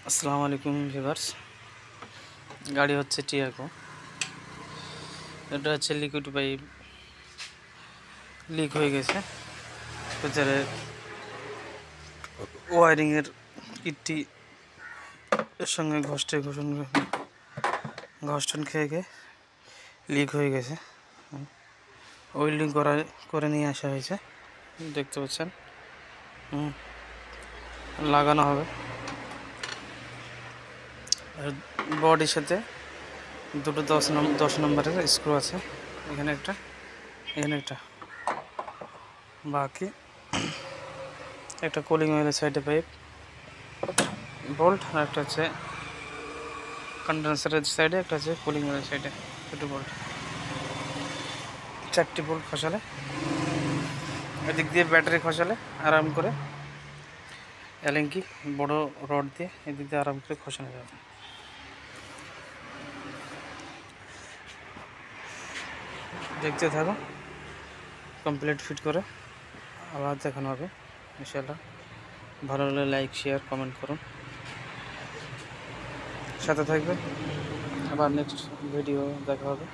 আসসালামু আলাইকুম ভিউয়ার্স। গাড়ি হচ্ছে টিয়াগো। এটা হচ্ছে লিকুইড পাইপ লিক হয়ে গেছে। ভিতরে ওয়ারিংয়ের কিটটি এর সঙ্গে ঘষটন খেয়ে গিয়ে লিক হয়ে গেছে। ওয়েল্ডিং করে নিয়ে আসা হয়েছে, দেখতে পাচ্ছেন। লাগানো হবে। বডির সাথে দুটো 10 নম্বরের স্ক্রু আছে, এখানে একটা, এখানে একটা, বাকি একটা কুলিং অয়েলের সাইডে পাইপ বোল্ট, আর একটা হচ্ছে কন্ডেন্সারের সাইডে, একটা হচ্ছে কুলিং অয়েলের সাইডে দুটো বোল্ট, 4টি বোল্ট খসালে, এদিক দিয়ে ব্যাটারি খসালে আরাম করে এলেঙ্কি বড় রড দিয়ে এদিক দিয়ে আরাম করে খসানো যাবে। দেখতে থাকো, কমপ্লিট ফিট করে আবার দেখানো হবে ইনশাআল্লাহ। ভালো লাগলে লাইক, শেয়ার, কমেন্ট করুন, সাথে থাকবে। আবার নেক্সট ভিডিও দেখা হবে।